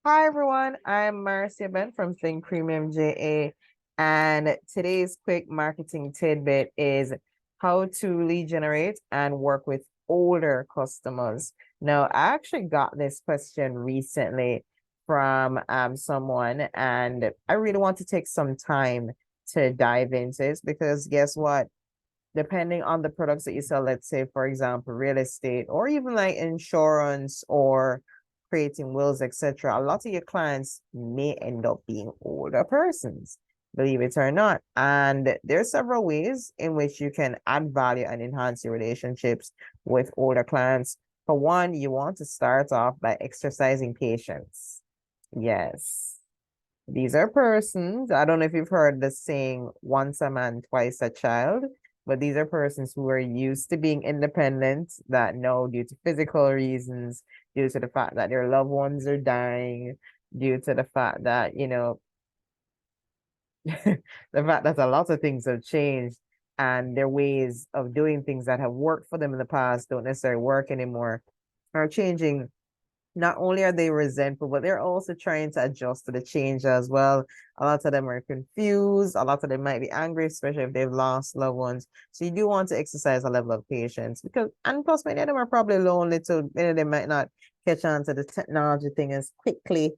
Hi everyone, I'm Marcia Ben from Think Premium JA, and today's quick marketing tidbit is how to lead generate and work with older customers. Now, I actually got this question recently from someone, and I really want to take some time to dive into this because guess what? Depending on the products that you sell, let's say, for example, real estate or even like insurance or creating wills, etc., a lot of your clients may end up being older persons, believe it or not. And there are several ways in which you can add value and enhance your relationships with older clients. For one, you want to start off by exercising patience. Yes. These are persons. I don't know if you've heard the saying, once a man, twice a child, but these are persons who are used to being independent that know due to physical reasons, due to the fact that their loved ones are dying, due to the fact that, the fact that a lot of things have changed and their ways of doing things that have worked for them in the past don't necessarily work anymore, are changing. Not only are they resentful, but they're also trying to adjust to the change as well. A lot of them are confused. A lot of them might be angry, especially if they've lost loved ones. So you do want to exercise a level of patience because, and plus, many of them are probably lonely too. Many of them might not catch on to the technology thing as quickly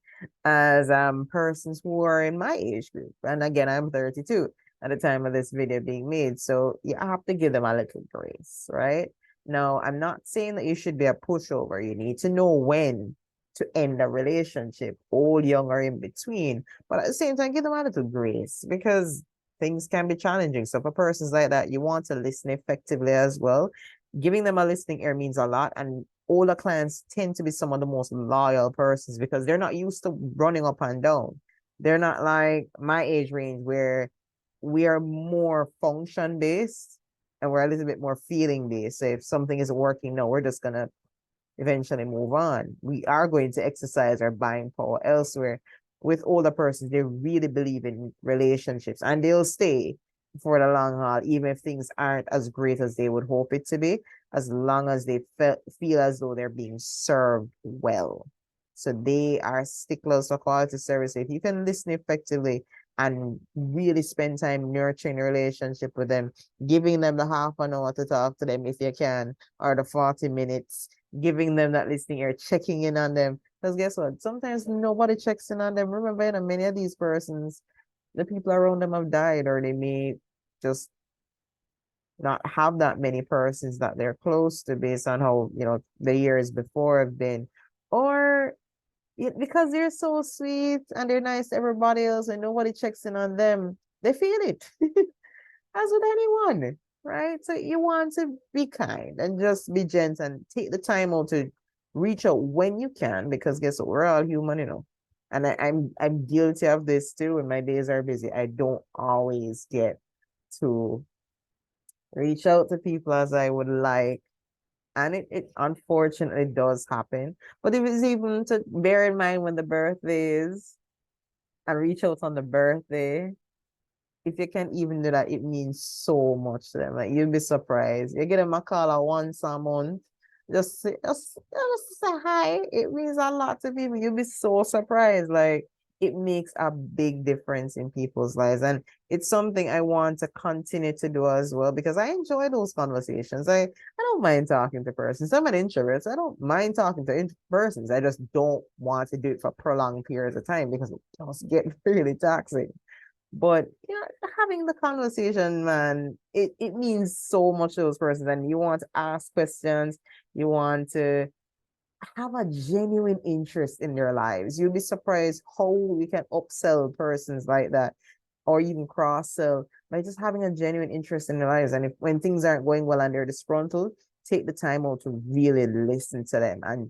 as persons who are in my age group. And again, I'm 32 at the time of this video being made. So you have to give them a little grace, right? Now, I'm not saying that you should be a pushover. You need to know when to end a relationship, old, young, or in between. But at the same time, give them a little grace because things can be challenging. So for persons like that, you want to listen effectively as well. Giving them a listening ear means a lot. And older clients tend to be some of the most loyal persons because they're not used to running up and down. They're not like my age range where we are more function based and we're a little bit more feeling based. So if something isn't working, no, we're just gonna eventually move on. We are going to exercise our buying power elsewhere. With older persons, they really believe in relationships and they'll stay for the long haul, even if things aren't as great as they would hope it to be, as long as they feel as though they're being served well. So they are sticklers for quality service. If you can listen effectively and really spend time nurturing a relationship with them, giving them the half an hour to talk to them if you can, or the 40 minutes, giving them that listening ear, checking in on them. Because guess what? Sometimes nobody checks in on them. Remember, you know, many of these persons, the people around them have died, or they may just not have that many persons that they're close to based on how, the years before have been. Or because they're so sweet and they're nice to everybody else and nobody checks in on them, they feel it. As with anyone, right? So you want to be kind and just be gentle and take the time out to reach out when you can, because guess what? We're all human. And I'm guilty of this too. When my days are busy, I don't always get to reach out to people as I would like. And it unfortunately does happen. But if it's even to bear in mind when the birthday is and reach out on the birthday, if you can even do that, it means so much to them. Like you'll be surprised. You get them a call once a month. Just say hi. It means a lot to people. You'll be so surprised. Like it makes a big difference in people's lives. And it's something I want to continue to do as well because I enjoy those conversations. I don't mind talking to persons. I'm an introvert, so I don't mind talking to persons. I just don't want to do it for prolonged periods of time because it just get really toxic. But having the conversation, man, it means so much to those persons. And you want to ask questions, you want to have a genuine interest in their lives. You'll be surprised how we can upsell persons like that or even cross sell by just having a genuine interest in their lives. And if when things aren't going well and they're disgruntled, take the time out to really listen to them and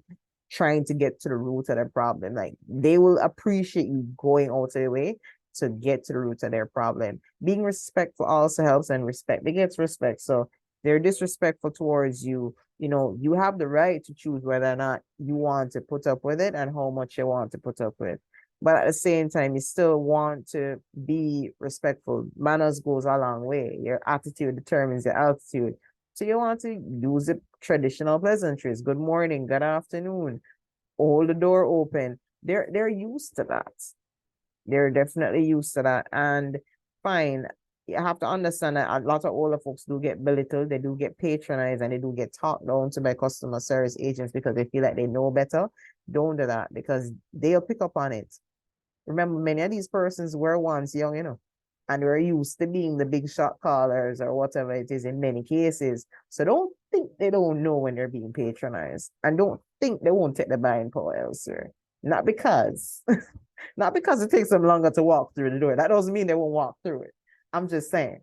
trying to get to the root of their problem. Like they will appreciate you going out of the way to get to the root of their problem. Being respectful also helps, and respect begets respect. So they're disrespectful towards you, you have the right to choose whether or not you want to put up with it and how much you want to put up with. But at the same time, you still want to be respectful. Manners goes a long way. Your attitude determines your altitude. So you want to use the traditional pleasantries. Good morning, good afternoon, hold the door open. they're used to that. They're definitely used to that. And fine, you have to understand that a lot of older folks do get belittled, they do get patronized, and they do get talked down to by customer service agents because they feel like they know better. Don't do that because they'll pick up on it. Remember, many of these persons were once young, and were used to being the big shot callers or whatever it is in many cases. So don't think they don't know when they're being patronized, and don't think they won't take the buying power elsewhere. Not because, not because it takes them longer to walk through the door. That doesn't mean they won't walk through it. I'm just saying,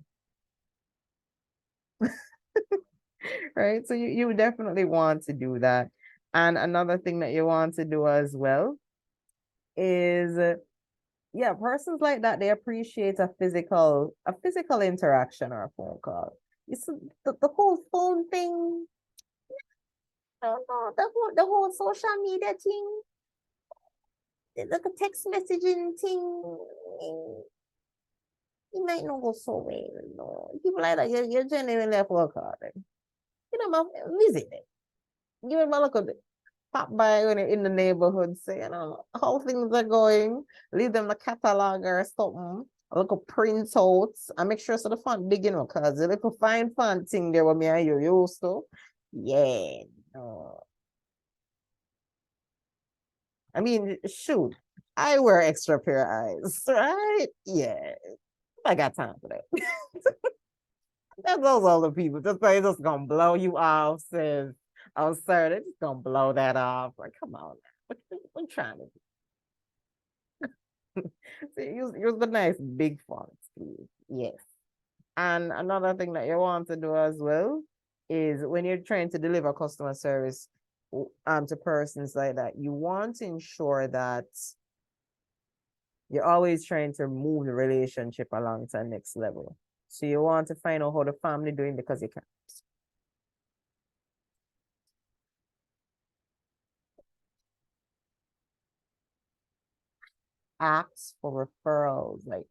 right? So you definitely want to do that. And another thing that you want to do as well is yeah, persons like that, they appreciate a physical interaction or a phone call. It's the whole phone thing. I don't know, the whole social media thing, the text messaging thing. It might not go so well. People like that, you're genuinely a phone call them. Visit them. Give them a look at it. Pop by when you're in the neighborhood, say, how things are going. Leave them the catalog or something. A little printouts. And make sure so the font big, because the little fine font thing there with me and you used to. Yeah. No. I mean, shoot. I wear extra pair of eyes, right? Yeah. I got time for that. That's those other people. Just gonna blow you off, says, oh, sir, they're just gonna blow that off. Like, come on now. What you trying to do? See, use the nice big fonts, please. Yes. And another thing that you want to do as well is when you're trying to deliver customer service to persons like that, you want to ensure that you're always trying to move the relationship along to the next level. So you want to find out how the family doing because you can. Ask for referrals, like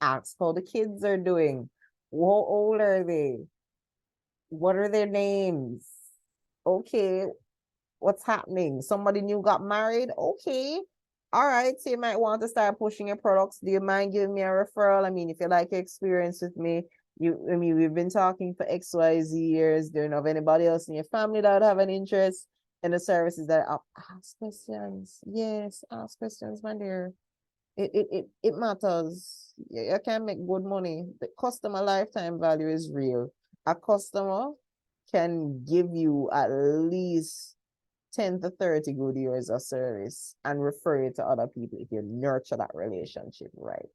ask how the kids are doing. How old are they? What are their names? Okay, what's happening? Somebody new got married? Okay. All right, so you might want to start pushing your products. Do you mind giving me a referral? I mean, if you like your experience with me, we've been talking for XYZ years. Do you know of anybody else in your family that would have an interest in the services that ask questions? Yes, ask questions, my dear. It matters. You can make good money. The customer lifetime value is real. A customer can give you at least 10 to 30 good years of service and refer it to other people if you nurture that relationship right.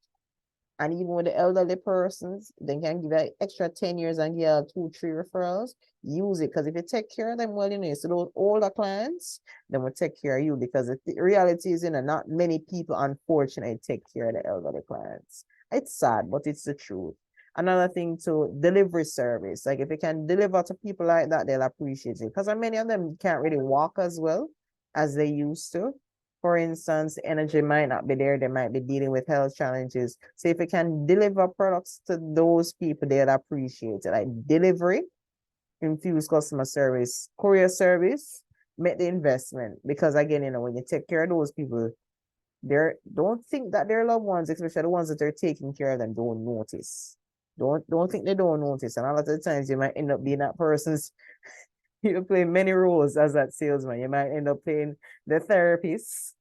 And even with the elderly persons, they can give you extra 10 years and get 2, 3 referrals. Use it because if you take care of them well, so those older clients, then will take care of you because the reality is, not many people, unfortunately, take care of the elderly clients. It's sad, but it's the truth. Another thing to delivery service. Like if you can deliver to people like that, they'll appreciate it. Because many of them can't really walk as well as they used to. For instance, energy might not be there. They might be dealing with health challenges. So if you can deliver products to those people, they'd appreciate it. Like delivery, infuse customer service, courier service, make the investment. Because again, when you take care of those people, don't think that their loved ones, especially the ones that are taking care of them, don't notice. Don't think they don't notice. And a lot of the times you might end up being that person's you play many roles as that salesman. You might end up playing the therapist.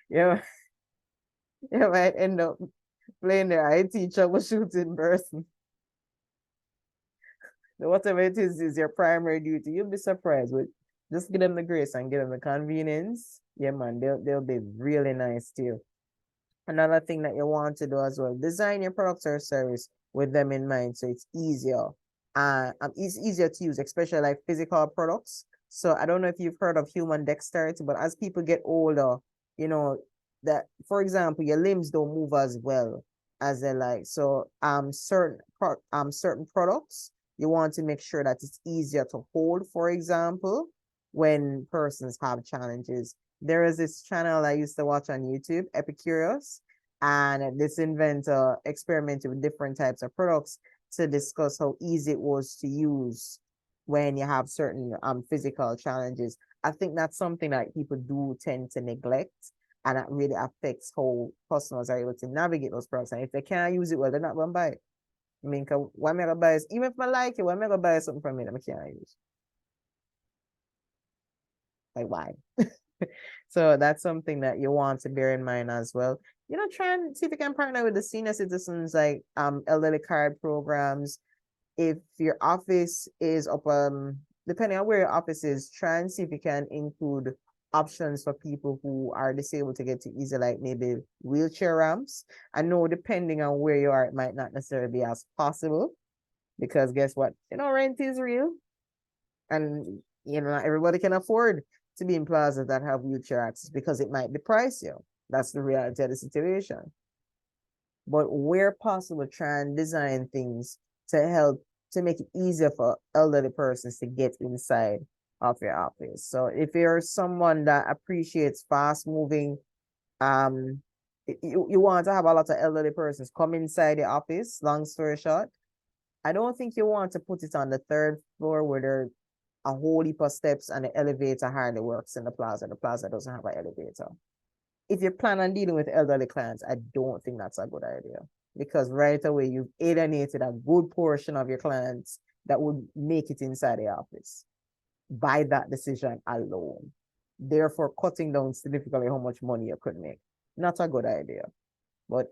You, you might end up playing the IT troubleshooting person. Whatever it is your primary duty. You'll be surprised. But just give them the grace and give them the convenience. Yeah, man, they'll be really nice to you. Another thing that you want to do as well, design your product or service with them in mind so it's easier. It's easier to use, especially like physical products. So I don't know if you've heard of human dexterity, but as people get older, that for example, your limbs don't move as well as they like. So certain products you want to make sure that it's easier to hold, for example, when persons have challenges. There is this channel I used to watch on YouTube, Epicurious, and this inventor experimented with different types of products to discuss how easy it was to use when you have certain physical challenges. I think that's something that people do tend to neglect, and that really affects how customers are able to navigate those products. And if they can't use it well, they're not going to buy it. I mean, why am I gonna buy it? Even if I like it, why am I gonna buy something from it that I can't use? Like, why? So that's something that you want to bear in mind as well. Try and see if you can partner with the senior citizens, like elderly card programs. If your office is up, depending on where your office is, try and see if you can include options for people who are disabled to get to easy, like maybe wheelchair ramps. I know depending on where you are, it might not necessarily be as possible, because guess what? Rent is real, and not everybody can afford to be in plazas that have wheelchair access, because it might be pricey. That's the reality of the situation. But where possible, try and design things to help to make it easier for elderly persons to get inside of your office. So if you're someone that appreciates fast moving, you want to have a lot of elderly persons come inside the office, long story short, I don't think you want to put it on the third floor where there are a whole heap of steps and the elevator hardly works in the plaza. The plaza doesn't have an elevator. If you plan on dealing with elderly clients, I don't think that's a good idea, because right away you've alienated a good portion of your clients that would make it inside the office by that decision alone, therefore cutting down significantly how much money you could make. Not a good idea, but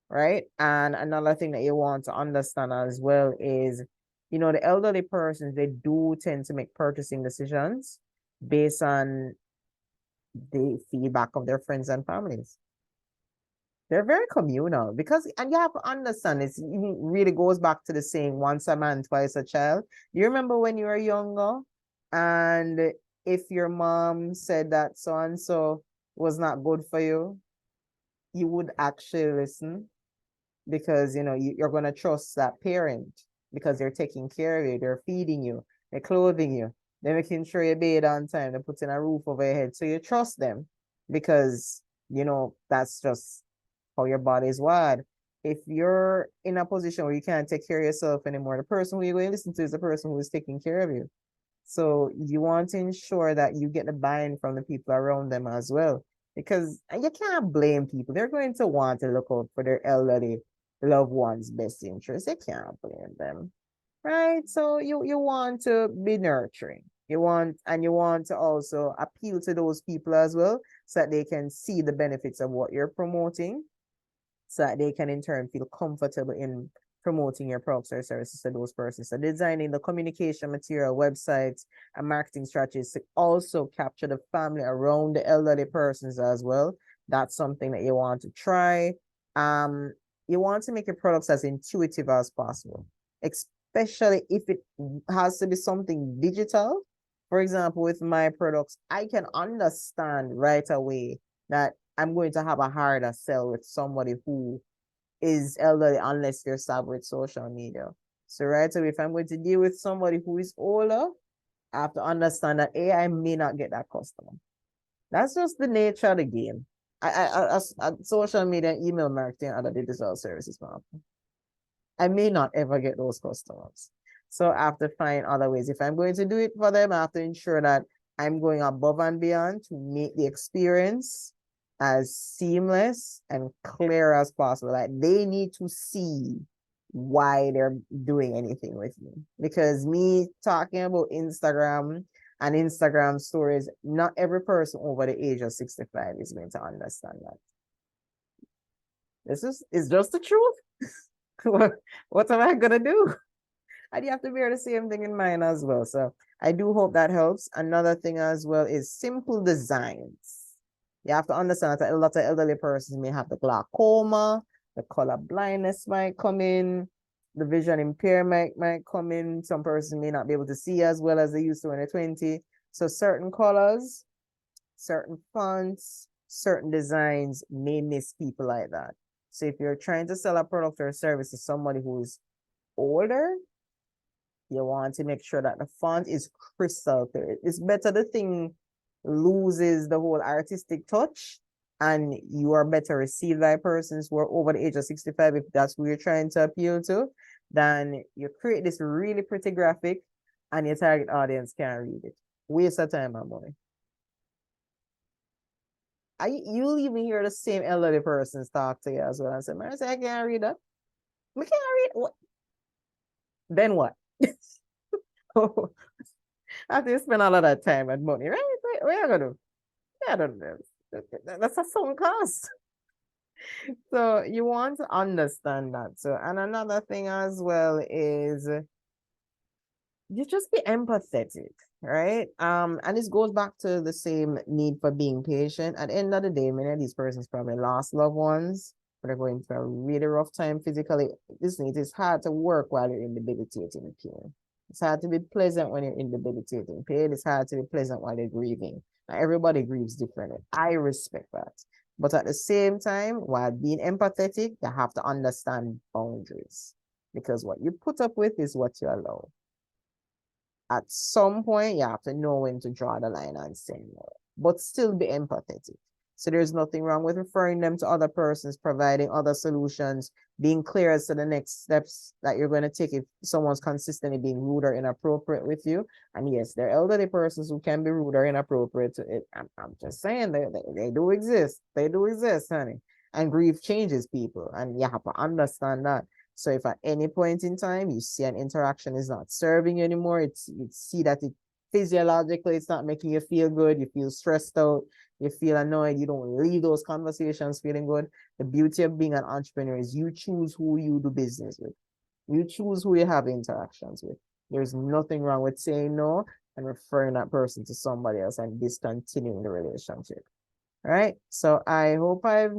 right? And another thing that you want to understand as well is, the elderly persons, they do tend to make purchasing decisions based on the feedback of their friends and families. They're very communal, and you have to understand, it really goes back to the saying, once a man, twice a child. You remember when you were younger, and if your mom said that so and so was not good for you, you would actually listen, because you're going to trust that parent, because they're taking care of you, they're feeding you, they're clothing you, they're making sure you bathe on time, they're putting a roof over your head. So you trust them, because that's just how your body is wired. If you're in a position where you can't take care of yourself anymore, the person who you're going to listen to is the person who is taking care of you. So you want to ensure that you get the buy-in from the people around them as well, because you can't blame people. They're going to want to look out for their elderly loved ones' best interests. You can't blame them, right? So you want to be nurturing. You want to also appeal to those people as well, so that they can see the benefits of what you're promoting, so that they can in turn feel comfortable in promoting your products or services to those persons. So designing the communication material, websites, and marketing strategies to also capture the family around the elderly persons as well. That's something that you want to try. You want to make your products as intuitive as possible, especially if it has to be something digital. For example, with my products, I can understand right away that I'm going to have a harder sell with somebody who is elderly, unless they're savvy with social media. So right away, if I'm going to deal with somebody who is older, I have to understand that I may not get that customer. That's just the nature of the game. Social media, email marketing, and other digital services, I may not ever get those customers. So I have to find other ways. If I'm going to do it for them, I have to ensure that I'm going above and beyond to make the experience as seamless and clear as possible. Like, they need to see why they're doing anything with me. Because me talking about Instagram and Instagram stories, not every person over the age of 65 is going to understand that. It's just the truth. What am I gonna do? And you have to bear the same thing in mind as well. So I do hope that helps. Another thing as well is simple designs. You have to understand that a lot of elderly persons may have the glaucoma, the color blindness might come in, the vision impairment might come in. Some persons may not be able to see as well as they used to when they're 20. So certain colors, certain fonts, certain designs may miss people like that. So if you're trying to sell a product or a service to somebody who is older, you want to make sure that the font is crystal clear. It's better the thing loses the whole artistic touch, and you are better received by persons who are over the age of 65, if that's who you're trying to appeal to, than you create this really pretty graphic and your target audience can't read it. Waste of time and money. You'll even hear the same elderly persons talk to you as well and say, man, I can't read that. I can't read what? Then what? After you spend all of that time and money, right? What are you gonna do? Yeah, I don't know. That's a sunk cost. So you want to understand that. So, and another thing as well is you just be empathetic, right? And this goes back to the same need for being patient. At the end of the day, many of these persons probably lost loved ones, but they're going through a really rough time physically. Listen, it is hard to work while you're in debilitating pain. It's hard to be pleasant when you're in debilitating pain. It's hard to be pleasant while you're grieving. Now, everybody grieves differently. I respect that. But at the same time, while being empathetic, you have to understand boundaries. Because what you put up with is what you allow. At some point, you have to know when to draw the line and say no, but still be empathetic. So there's nothing wrong with referring them to other persons, providing other solutions, being clear as to the next steps that you're going to take if someone's consistently being rude or inappropriate with you. And yes, there are elderly persons who can be rude or inappropriate to it. I'm just saying they do exist. They do exist, honey. And grief changes people, and you have to understand that. So if at any point in time you see an interaction is not serving you anymore, you see that it physiologically it's not making you feel good, you feel stressed out, you feel annoyed, you don't leave those conversations feeling good. The beauty of being an entrepreneur is you choose who you do business with. You choose who you have interactions with. There's nothing wrong with saying no and referring that person to somebody else and discontinuing the relationship. Right? So I hope I've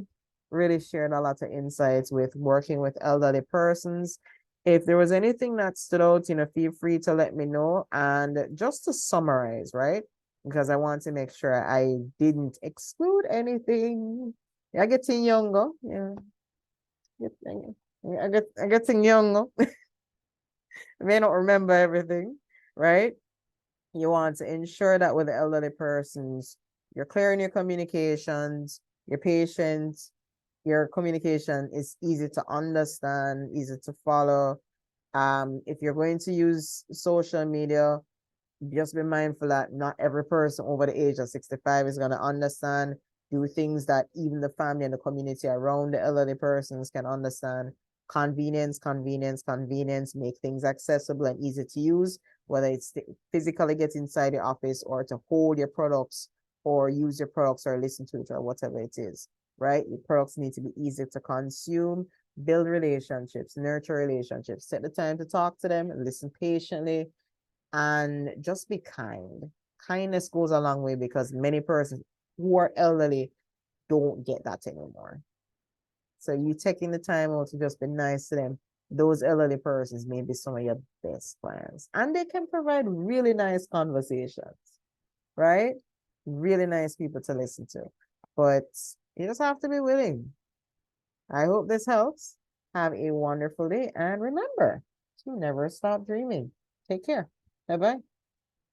really shared a lot of insights with working with elderly persons. If there was anything that stood out, feel free to let me know. And just to summarize, right? Because I want to make sure I didn't exclude anything. Yeah, getting younger. Yeah. I'm getting younger. I may not remember everything, right? You want to ensure that with the elderly persons, you're clear in your communications, you're patient, your communication is easy to understand, easy to follow. If you're going to use social media, just be mindful that not every person over the age of 65 is going to understand, do things that even the family and the community around the elderly persons can understand. Convenience, convenience, convenience, make things accessible and easy to use, whether it's physically get inside the office or to hold your products or use your products or listen to it or whatever it is, right? Your products need to be easy to consume, build relationships, nurture relationships, set the time to talk to them, listen patiently, and just be kind. Kindness goes a long way because many persons who are elderly don't get that anymore. So you taking the time out to just be nice to them, those elderly persons may be some of your best clients. And they can provide really nice conversations, right? Really nice people to listen to. But you just have to be willing. I hope this helps. Have a wonderful day. And remember to never stop dreaming. Take care. Bye-bye.